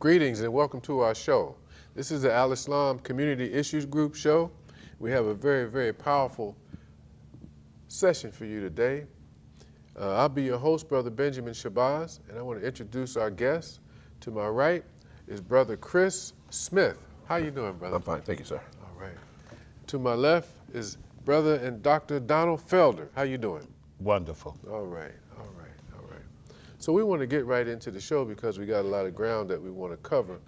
Greetings and welcome to our show. This is the Al Islam Community Issues Group show. We have a very, very powerful session for you today. I'll be your host, Brother Benjamin Shabazz, and I want to introduce our guest. To my right is Brother Chris Smith. How you doing, brother? I'm fine, thank you, sir. All right. To my left is Brother and Dr. Donald Felder. How you doing? Wonderful. All right. So we want to get right into the show because we got a lot of ground that we want to cover.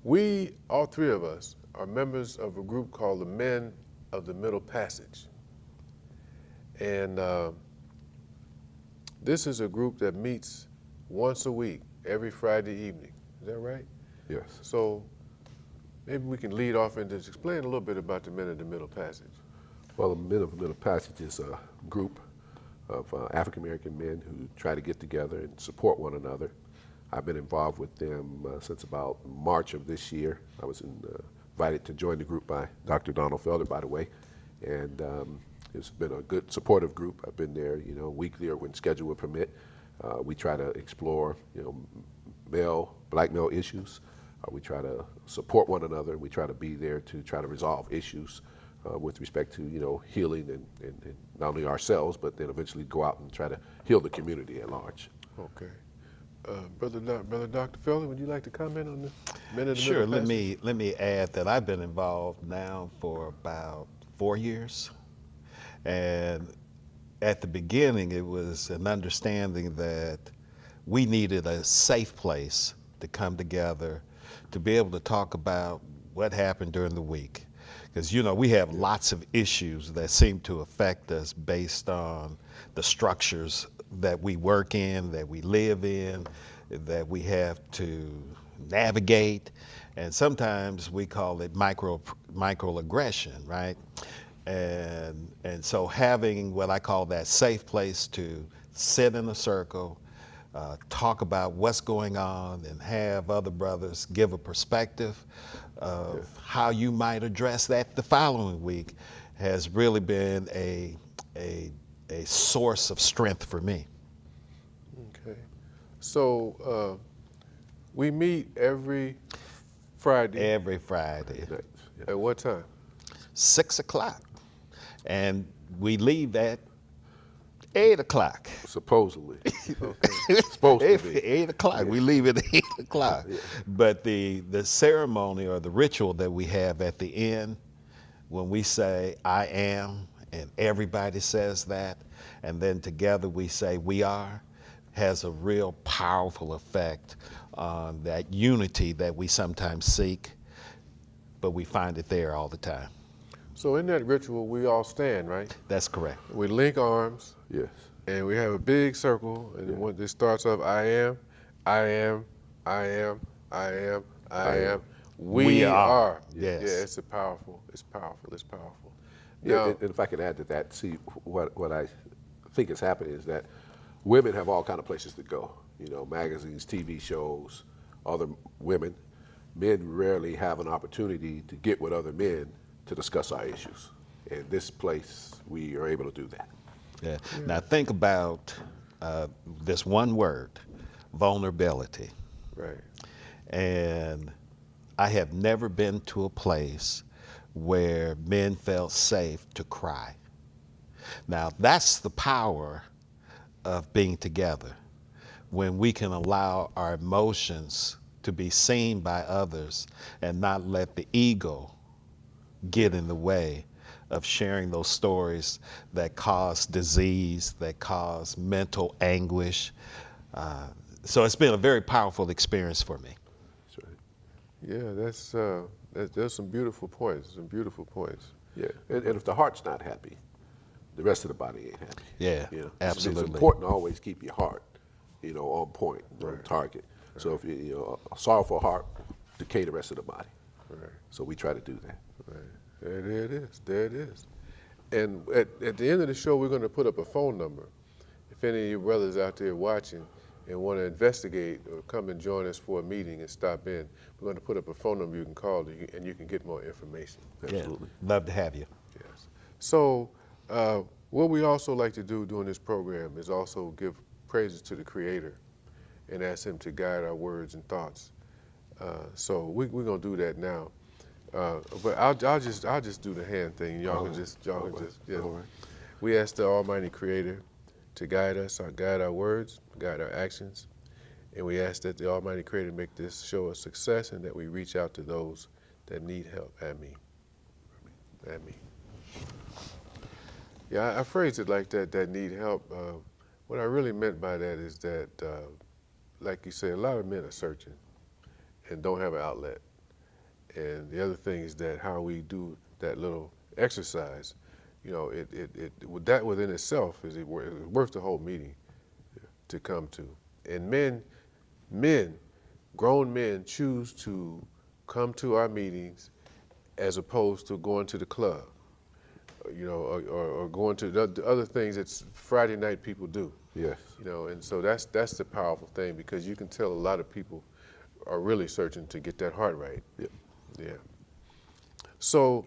We, all three of us, are members of a group called the Men of the Middle Passage. And this is a group that meets once a week, every Friday evening. Is that right? Yes. So maybe we can lead off and just explain a little bit about the Men of the Middle Passage. Well, the Men of the Middle Passage is a group of African-American men who try to get together and support one another. I've been involved with them since about March of this year. I was invited to join the group by Dr. Donald Felder, by the way, and it's been a good supportive group. I've been there, weekly or when schedule will permit. We try to explore, black male issues. We try to support one another. We try to be there to try to resolve issues with respect to, healing and not only ourselves, but then eventually go out and try to heal the community at large. Okay. Brother Dr. Felder, would you like to comment on the Men of the Sure. Middle Passage? Let me add that I've been involved now for about 4 years, and at the beginning it was an understanding that we needed a safe place to come together to be able to talk about what happened during the week. Because, we have lots of issues that seem to affect us based on the structures that we work in, that we live in, that we have to navigate. And sometimes we call it microaggression, right? And so having what I call that safe place to sit in a circle, talk about what's going on and have other brothers give a perspective of how you might address that the following week has really been a source of strength for me. Okay. So we meet every Friday. Every Friday. At what time? 6 o'clock. And we leave at 8 o'clock. Supposedly. Okay. Supposed to be. 8 o'clock. We leave at 8 o'clock. Yeah. But the ceremony or the ritual that we have at the end, when we say, I am, and everybody says that, and then together we say, we are, has a real powerful effect on that unity that we sometimes seek, but we find it there all the time. So in that ritual, we all stand, right? That's correct. We link arms. Yes. And we have a big circle, and when this starts off, I am, I am, I am, I am, I am. We are. Yes. Yeah, it's powerful. It's powerful. Yeah, Now, and if I could add to that, see, what I think is happening is that women have all kind of places to go. Magazines, TV shows, other women. Men rarely have an opportunity to get with other men to discuss our issues. In this place, we are able to do that. Yeah. Now think about this one word, vulnerability. right. And I have never been to a place where men felt safe to cry. Now that's the power of being together, when we can allow our emotions to be seen by others and not let the ego get in the way of sharing those stories that cause disease, that cause mental anguish. So it's been a very powerful experience for me. That's right. Yeah, there's some beautiful points. Yeah, and if the heart's not happy, the rest of the body ain't happy. Yeah, absolutely. It's important to always keep your heart, on point, on target. Right. So if a sorrowful heart decay the rest of the body. Right. So we try to do that. Right. There it is. And at the end of the show, we're going to put up a phone number. If any of you brothers out there watching and want to investigate or come and join us for a meeting and stop in, we're going to put up a phone number you can call and you can get more information. Absolutely. Yeah, love to have you. Yes. So what we also like to do during this program is also give praises to the Creator and ask him to guide our words and thoughts. So we're gonna do that now. But I'll just do the hand thing. Y'all can just yeah. All right. We ask the Almighty Creator to guide us, guide our words, guide our actions, and we ask that the Almighty Creator make this show a success and that we reach out to those that need help. Ameen. Ameen. Yeah, I phrased it like that need help. What I really meant by that is that, like you said, a lot of men are searching and don't have an outlet. And the other thing is that how we do that little exercise, you know, that within itself is worth the whole meeting to come to. And grown men choose to come to our meetings as opposed to going to the club, you know, or going to the other things that Friday night people do. Yes. You know, and so that's the powerful thing, because you can tell a lot of people are really searching to get that heart right. Yep. Yeah. So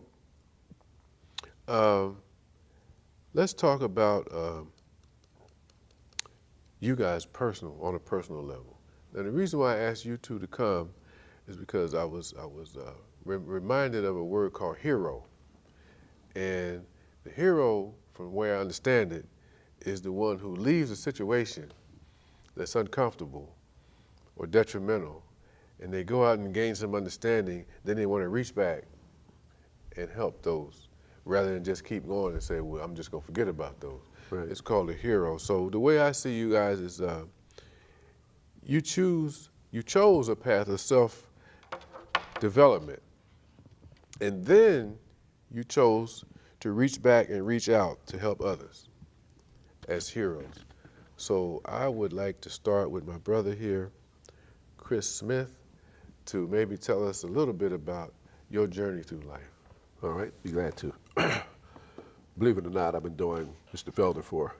let's talk about you guys on a personal level. Now, the reason why I asked you two to come is because I was reminded of a word called hero. And the hero, from where I understand it, is the one who leaves a situation that's uncomfortable or detrimental, and they go out and gain some understanding, then they want to reach back and help those, rather than just keep going and say, well, I'm just going to forget about those. Right. It's called a hero. So the way I see you guys is you chose a path of self-development, and then you chose to reach back and reach out to help others as heroes. So I would like to start with my brother here, Chris Smith, to maybe tell us a little bit about your journey through life. All right, be glad to. Believe it or not, I've been doing Mr. Felder for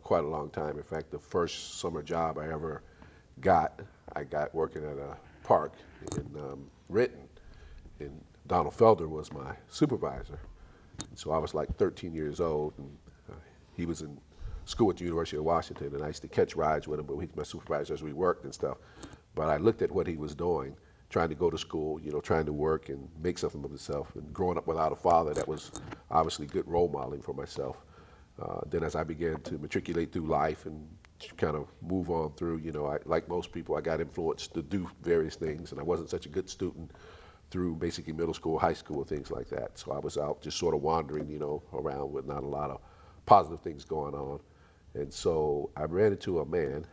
quite a long time. In fact, the first summer job I ever got, I got working at a park in Renton, and Donald Felder was my supervisor. And so I was like 13 years old, and he was in school at the University of Washington, and I used to catch rides with him, but he was my supervisor as we worked and stuff. But I looked at what he was doing, trying to go to school, you know, trying to work and make something of himself, and growing up without a father, that was obviously good role modeling for myself. Then as I began to matriculate through life and kind of move on through, you know, like most people, I got influenced to do various things, and I wasn't such a good student through basically middle school, high school, things like that. So I was out just sort of wandering, you know, around with not a lot of positive things going on. And so I ran into a man.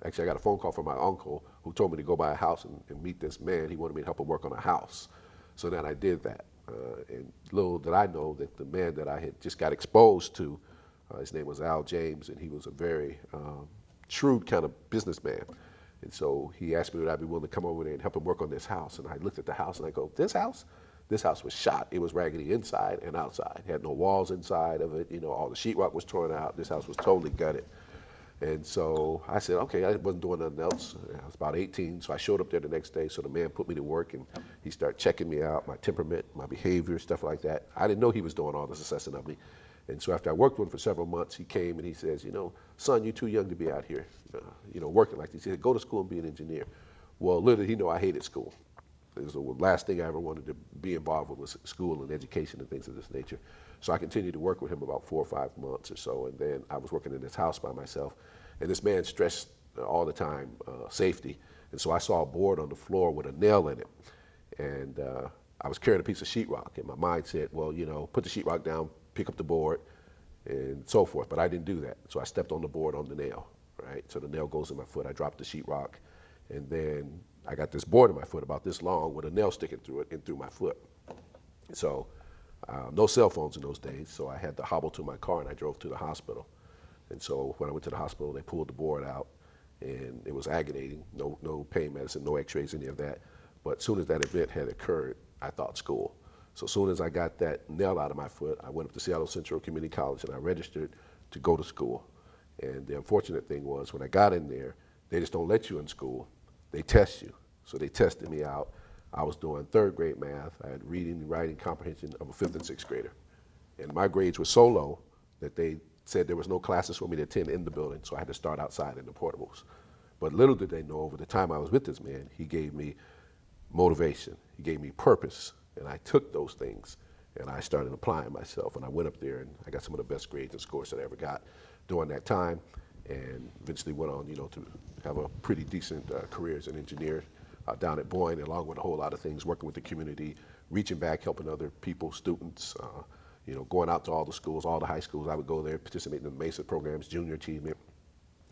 Actually, I got a phone call from my uncle who told me to go by a house and meet this man. He wanted me to help him work on a house. So then I did that. And little did I know that the man that I had just got exposed to, his name was Al James, and he was a very shrewd kind of businessman. And so he asked me would I be willing to come over there and help him work on this house. And I looked at the house and I go, this house? This house was shot. It was raggedy inside and outside. It had no walls inside of it. You know, all the sheetrock was torn out. This house was totally gutted. And so I said, okay, I wasn't doing nothing else. I was about 18, so I showed up there the next day. So the man put me to work, and he started checking me out, my temperament, my behavior, stuff like that. I didn't know he was doing all this assessing of me. And so after I worked with him for several months, he came and he says, you know, son, you're too young to be out here, you know, working like this. He said, go to school and be an engineer. Well, literally, he knew I hated school. It was the last thing I ever wanted to be involved with was school and education and things of this nature. So I continued to work with him about 4 or 5 months or so, and then I was working in this house by myself. And this man stressed all the time safety. And so I saw a board on the floor with a nail in it. And I was carrying a piece of sheetrock, and my mind said, well, you know, put the sheetrock down, pick up the board, and so forth. But I didn't do that. So I stepped on the board on the nail, right? So the nail goes in my foot. I dropped the sheetrock, and then I got this board in my foot about this long with a nail sticking through it and through my foot. So no cell phones in those days, so I had to hobble to my car, and I drove to the hospital. And so when I went to the hospital, they pulled the board out, and it was aggravating. No pain medicine, no x-rays, any of that. But as soon as that event had occurred, I thought school. So as soon as I got that nail out of my foot, I went up to Seattle Central Community College, and I registered to go to school. And the unfortunate thing was, when I got in there, they just don't let you in school. They test you. So they tested me out. I was doing 3rd grade math. I had reading, writing, comprehension of a 5th and 6th grader. And my grades were so low that they said there was no classes for me to attend in the building, so I had to start outside in the portables. But little did they know, over the time I was with this man, he gave me motivation, he gave me purpose, and I took those things and I started applying myself. And I went up there and I got some of the best grades and scores that I ever got during that time, and eventually went on, to have a pretty decent career as an engineer down at Boyne, along with a whole lot of things, working with the community, reaching back, helping other people, students, going out to all the schools, all the high schools. I would go there, participate in the MESA programs, junior achievement,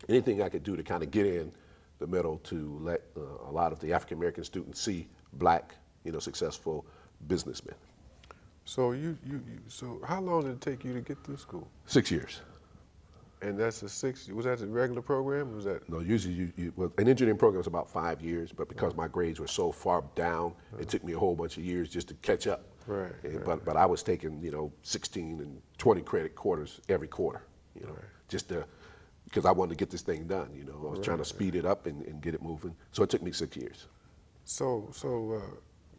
anything I could do to kind of get in the middle to let a lot of the African American students see black, successful businessmen. So so how long did it take you to get through school? 6 years. And that's was that a regular program? Or was that? No, usually an engineering program is about 5 years, but because my grades were so far down, it took me a whole bunch of years just to catch up. Right. But I was taking 16 and 20 credit quarters every quarter, just because I wanted to get this thing done. I was trying to speed it up and get it moving. So it took me 6 years. So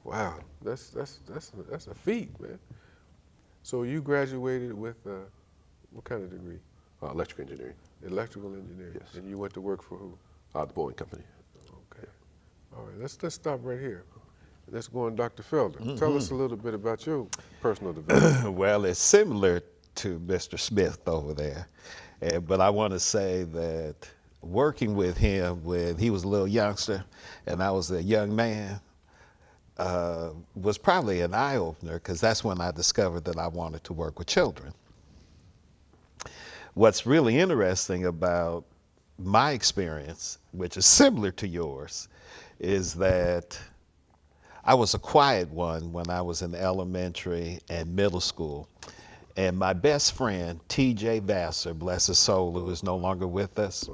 wow, that's a feat, man. So you graduated with what kind of degree? Electrical engineering. Electrical engineering. Yes. And you went to work for who? The Boeing company. Okay. All right. Let's stop right here. Let's go on, Dr. Felder. Tell us a little bit about your personal development. Well, it's similar to Mr. Smith over there, but I want to say that working with him when he was a little youngster and I was a young man was probably an eye-opener, because that's when I discovered that I wanted to work with children. What's really interesting about my experience, which is similar to yours, is that I was a quiet one when I was in elementary and middle school. And my best friend, T.J. Vassar, bless his soul, who is no longer with us,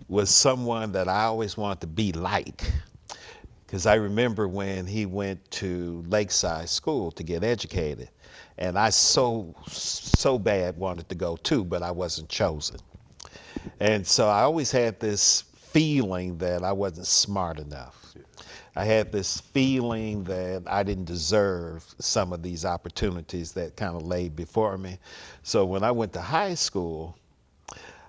was someone that I always wanted to be like. Because I remember when he went to Lakeside School to get educated, and I so bad wanted to go too, but I wasn't chosen. And so I always had this feeling that I wasn't smart enough. I had this feeling that I didn't deserve some of these opportunities that kind of laid before me. So when I went to high school,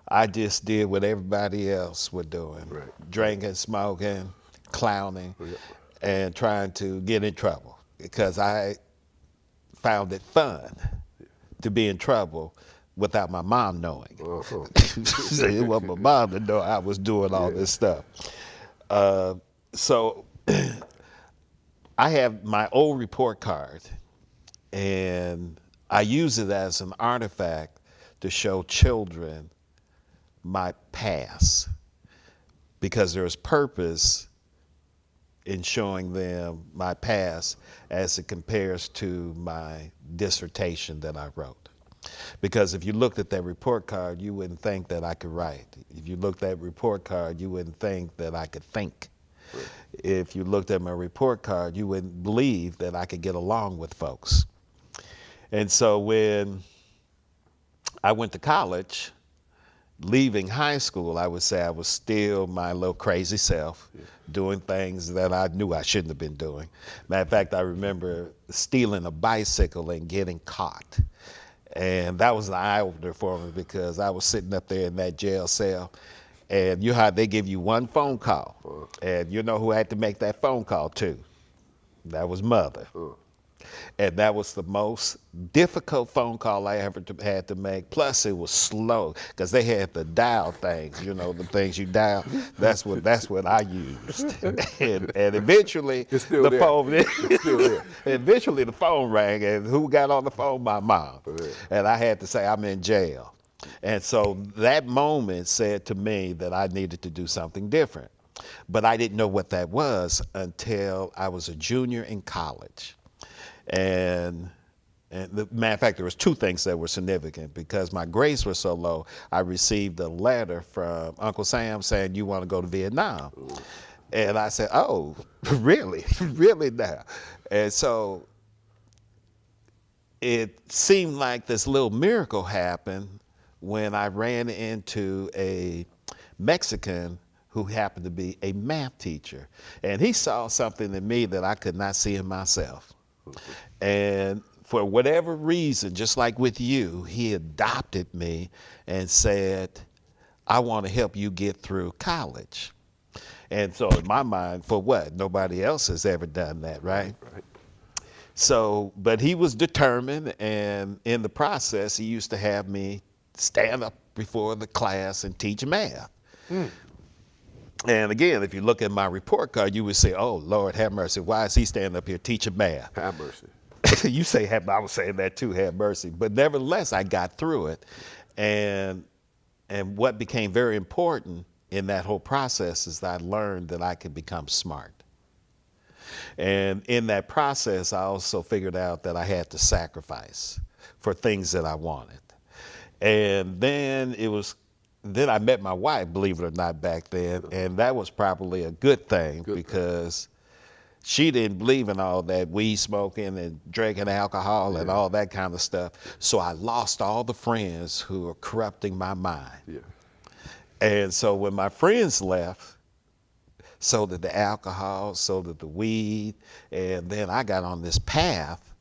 I just did what everybody else was doing, drinking, smoking, clowning, and trying to get in trouble, because I found it fun to be in trouble without my mom knowing. It wasn't my mom to know I was doing all this stuff. So I have my old report card, and I use it as an artifact to show children my past, because there's purpose in showing them my past as it compares to my dissertation that I wrote. Because if you looked at that report card, you wouldn't think that I could write. If you looked at that report card, you wouldn't think that I could think. If you looked at my report card, you wouldn't believe that I could get along with folks. And so when I went to college, leaving high school, I would say I was still my little crazy self, doing things that I knew I shouldn't have been doing. Matter of fact, I remember stealing a bicycle and getting caught. And that was an eye-opener for me, because I was sitting up there in that jail cell, and you know how they give you one phone call, and you know who had to make that phone call too? That was Mother. And that was the most difficult phone call I ever had to make. Plus, it was slow, because they had the dial things, the things you dial. That's what I used. and eventually, the phone. Eventually, the phone rang, and who got on the phone? My mom. And I had to say, I'm in jail. And so that moment said to me that I needed to do something different. But I didn't know what that was until I was a junior in college. And the matter of fact, there was two things that were significant. Because my grades were so low, I received a letter from Uncle Sam saying, "You want to go to Vietnam?" And I said, "Oh, really? Really now?" And so it seemed like this little miracle happened when I ran into a Mexican who happened to be a math teacher. And he saw something in me that I could not see in myself. And for whatever reason, just like with you, he adopted me and said, "I want to help you get through college." And so in my mind, for what? Nobody else has ever done that, right? Right. So, but he was determined, and in the process, he used to have me stand up before the class and teach math. And again, if you look at my report card, you would say, oh, Lord, have mercy. Why is he standing up here teaching math? Have mercy. You say, I was saying that too, have mercy. But nevertheless, I got through it. And what became very important in that whole process is that I learned that I could become smart. And in that process, I also figured out that I had to sacrifice for things that I wanted. And then I met my wife, believe it or not, back then, and that was probably a good thing because she didn't believe in all that weed smoking and drinking alcohol and all that kind of stuff. So I lost all the friends who were corrupting my mind. Yeah. And so when my friends left, so did the alcohol, so did the weed, and then I got on this path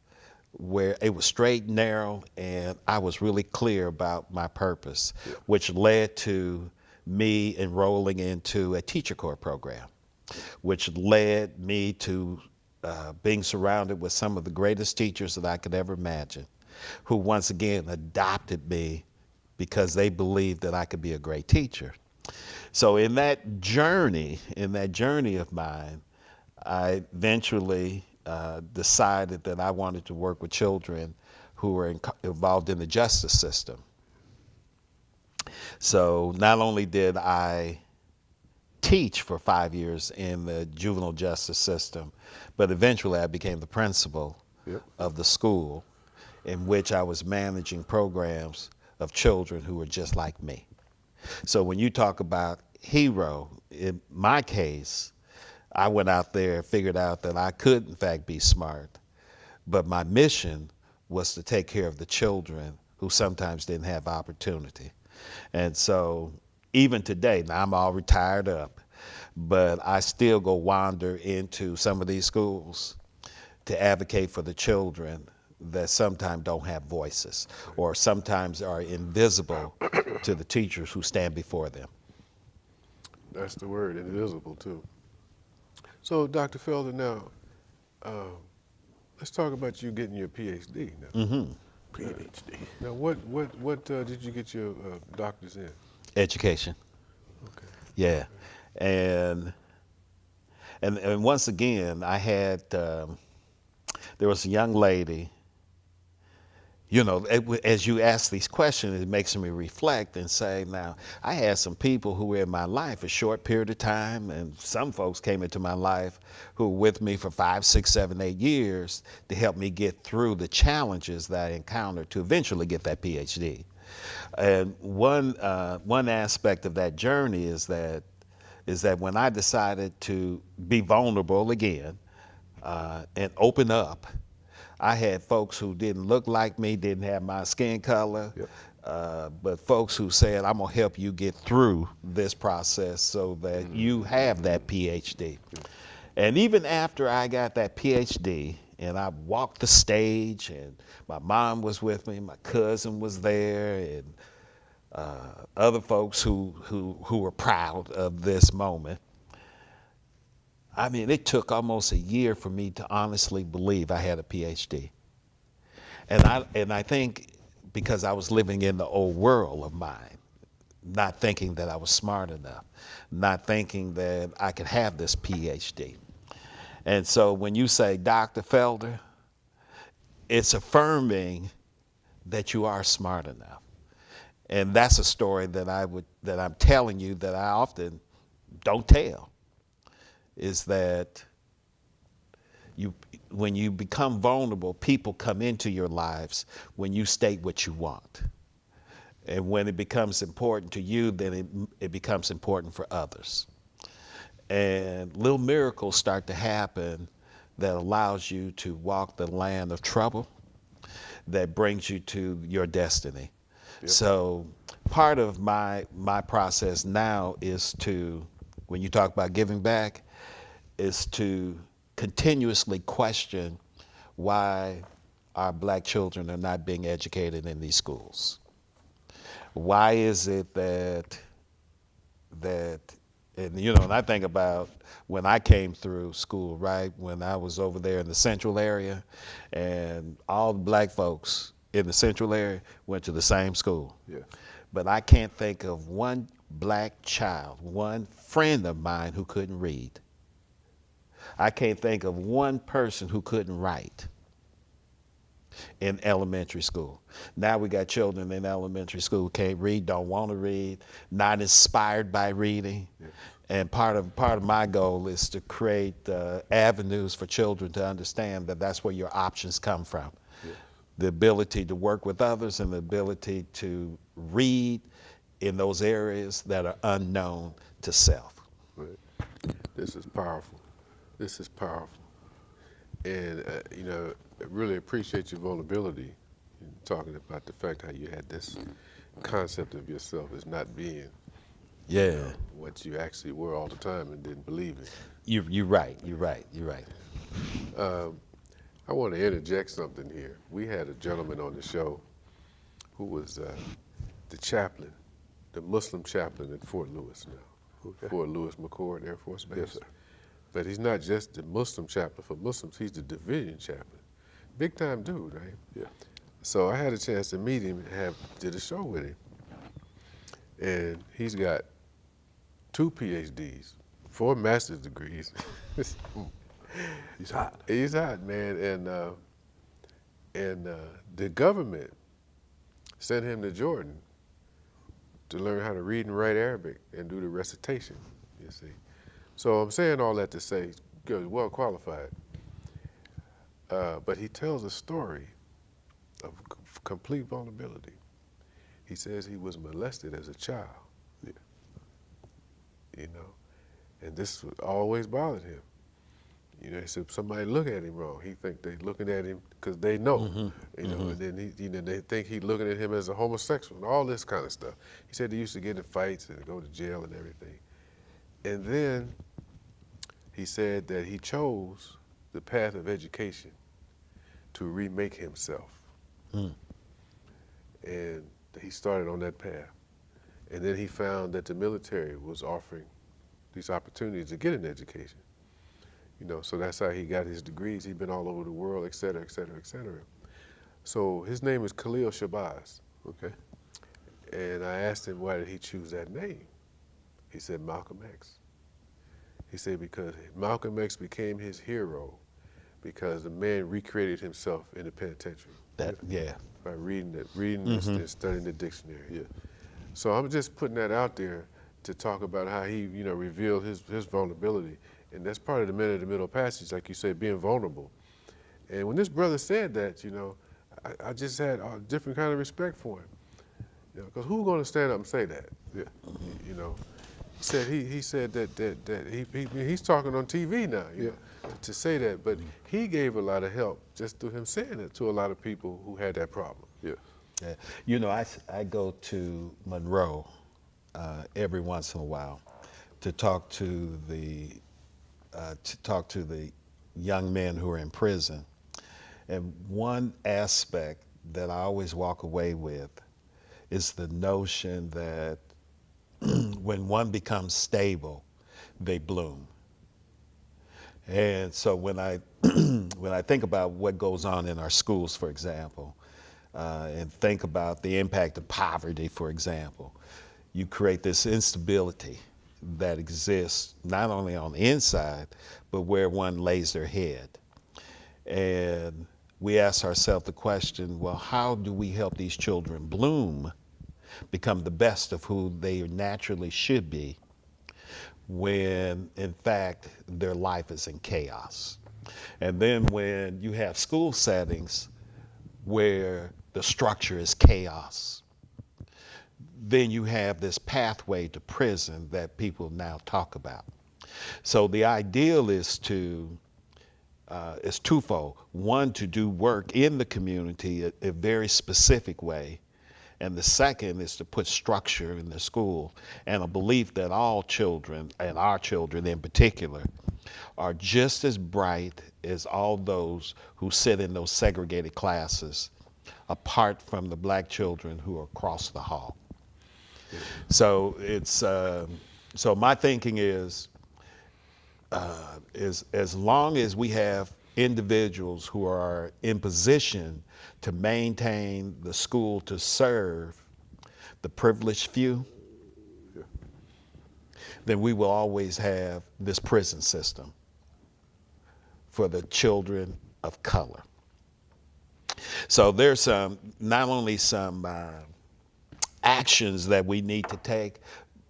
where it was straight and narrow, and I was really clear about my purpose, which led to me enrolling into a teacher corps program, which led me to being surrounded with some of the greatest teachers that I could ever imagine, who once again adopted me because they believed that I could be a great teacher. So in that journey of mine, I eventually decided that I wanted to work with children who were involved in the justice system. So not only did I teach for 5 years in the juvenile justice system, but eventually I became the principal of the school in which I was managing programs of children who were just like me. So when you talk about hero, in my case, I went out there and figured out that I could in fact be smart, but my mission was to take care of the children who sometimes didn't have opportunity. And so even today, now I'm all retired up, but I still go wander into some of these schools to advocate for the children that sometimes don't have voices or sometimes are invisible to the teachers who stand before them. That's the word, invisible too. So, Dr. Felder, now, let's talk about you getting your PhD now. Mm-hmm. PhD. Now, what did you get your doctor's in? Education. Okay. Yeah. And once again, I had, there was a young lady, you know, as you ask these questions, it makes me reflect and say, now, I had some people who were in my life a short period of time, and some folks came into my life who were with me for 5, 6, 7, 8 years to help me get through the challenges that I encountered to eventually get that PhD. And one aspect of that journey is that when I decided to be vulnerable again and open up, I had folks who didn't look like me, didn't have my skin color, but folks who said, I'm gonna help you get through this process so that you have that PhD. And even after I got that PhD and I walked the stage and my mom was with me, my cousin was there, and other folks who were proud of this moment. I mean, it took almost a year for me to honestly believe I had a PhD. And I think because I was living in the old world of mine, not thinking that I was smart enough, not thinking that I could have this PhD. And so when you say, Dr. Felder, it's affirming that you are smart enough. And that's a story that I'm telling you that I often don't tell. Is that when you become vulnerable, people come into your lives when you state what you want. And when it becomes important to you, then it becomes important for others. And little miracles start to happen that allows you to walk the land of trouble, that brings you to your destiny. Yep. So part of my process now is to, when you talk about giving back, is to continuously question why our black children are not being educated in these schools. Why is it that And you know, and I think about when I came through school, right? When I was over there in the central area, and all the black folks in the central area went to the same school. Yes. But I can't think of one black child, one friend of mine who couldn't read. I can't think of one person who couldn't write in elementary school. Now we got children in elementary school who can't read, don't want to read, not inspired by reading. Yes. And part of my goal is to create avenues for children to understand that that's where your options come from. Yes. The ability to work with others and the ability to read in those areas that are unknown to self. Right. This is powerful. This is powerful. And, you know, I really appreciate your vulnerability in talking about the fact how you had this concept of yourself as not being what you actually were all the time and didn't believe it. You're right. I want to interject something here. We had a gentleman on the show who was the chaplain, the Muslim chaplain at Fort Lewis now. Okay. Fort Lewis McChord Air Force Base. Yes, sir. But he's not just the Muslim chaplain for Muslims, he's the division chaplain. Big time dude, right? Yeah. So I had a chance to meet him and did a show with him. And he's got 2 PhDs, 4 master's degrees. He's hot. He's hot, man. And the government sent him to Jordan to learn how to read and write Arabic and do the recitation, you see. So I'm saying all that to say, good, well qualified. But he tells a story of complete vulnerability. He says he was molested as a child, you know, and this always bothered him. You know, he said somebody look at him wrong. He think they looking at him because they know, you know, and then they think he looking at him as a homosexual and all this kind of stuff. He said he used to get in fights and go to jail and everything. And then he said that he chose the path of education to remake himself. And he started on that path. And then he found that the military was offering these opportunities to get an education. You know, so that's how he got his degrees. He's been all over the world, et cetera, et cetera, et cetera. So his name is Khalil Shabazz. Okay. And I asked him, why did he choose that name? He said, Malcolm X. He said, because Malcolm X became his hero because the man recreated himself in the penitentiary. By reading this and studying the dictionary. Yeah. So I'm just putting that out there to talk about how he, you know, revealed his vulnerability. And that's part of the man in the middle passage, like you said, being vulnerable. And when this brother said that, you know, I just had a different kind of respect for him. You know, because who's going to stand up and say that? Yeah. You know, he said that he's talking on TV now, you know, to say that, but he gave a lot of help just through him saying it to a lot of people who had that problem. Yeah. Yeah. You know, I go to Monroe every once in a while to talk to the young men who are in prison. And one aspect that I always walk away with is the notion that when one becomes stable, they bloom. And so when I think about what goes on in our schools, for example, and think about the impact of poverty, for example, you create this instability that exists not only on the inside, but where one lays their head. And we ask ourselves the question, well, how do we help these children bloom, become the best of who they naturally should be, when in fact their life is in chaos? And then when you have school settings where the structure is chaos, then you have this pathway to prison that people now talk about. So the ideal is twofold. One, to do work in the community a very specific way. And the second is to put structure in the school and a belief that all children, and our children in particular, are just as bright as all those who sit in those segregated classes, apart from the black children who are across the hall. So it's So my thinking is as long as we have individuals who are in position to maintain the school to serve the privileged few, then we will always have this prison system for the children of color. So there's not only some actions that we need to take,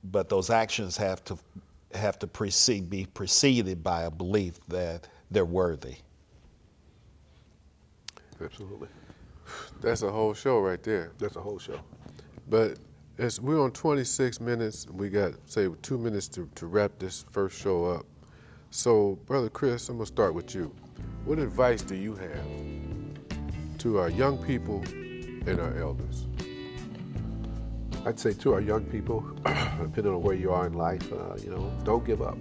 but those actions have to be preceded by a belief that they're worthy. Absolutely. That's a whole show right there. That's a whole show. But as we're on 26 minutes, we got, say, 2 minutes to wrap this first show up. So, Brother Chris, I'm gonna start with you. What advice do you have to our young people and our elders? I'd say to our young people, depending on where you are in life, don't give up.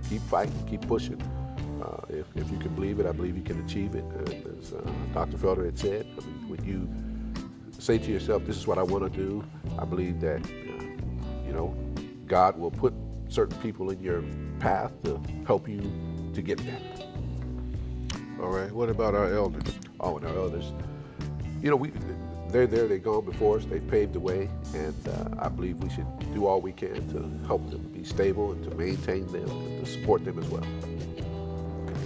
Keep fighting, keep pushing. If you can believe it, I believe you can achieve it. And as Dr. Felder had said, I mean, when you say to yourself, this is what I want to do, I believe that, God will put certain people in your path to help you to get there. All right, what about our elders? Oh, and our elders, they're there, they've gone before us, they've paved the way, and I believe we should do all we can to help them be stable and to maintain them and to support them as well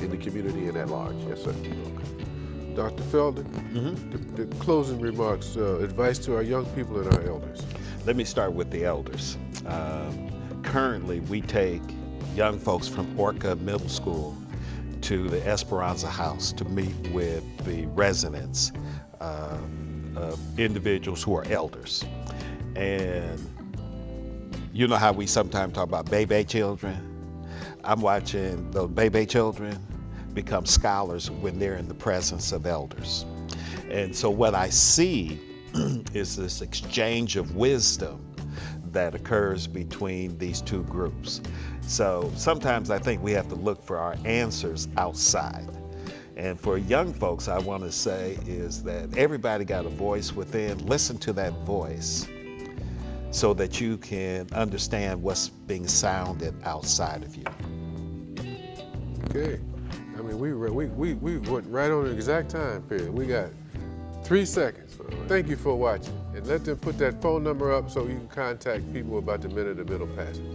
in the community and at large. Yes, sir. Dr. Felder, the closing remarks, advice to our young people and our elders. Let me start with the elders. Currently, we take young folks from Orca Middle School to the Esperanza House to meet with the residents of individuals who are elders. And you know how we sometimes talk about baby children? I'm watching those baby children become scholars when they're in the presence of elders. And so what I see is this exchange of wisdom that occurs between these two groups. So sometimes I think we have to look for our answers outside. And for young folks, I want to say is that everybody got a voice within. Listen to that voice so that you can understand what's being sounded outside of you. Okay. I mean, we went right on the exact time period. We got 3 seconds. Thank you for watching. And let them put that phone number up so you can contact people about the Men in the Middle passage.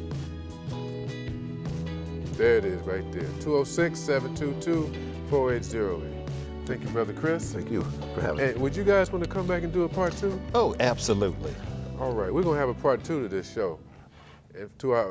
There it is right there, 206-722-4808. Thank you, Brother Chris. Thank you for having me. And would you guys want to come back and do a part 2? Oh, absolutely. All right, we're going to have a part 2 to this show. And to our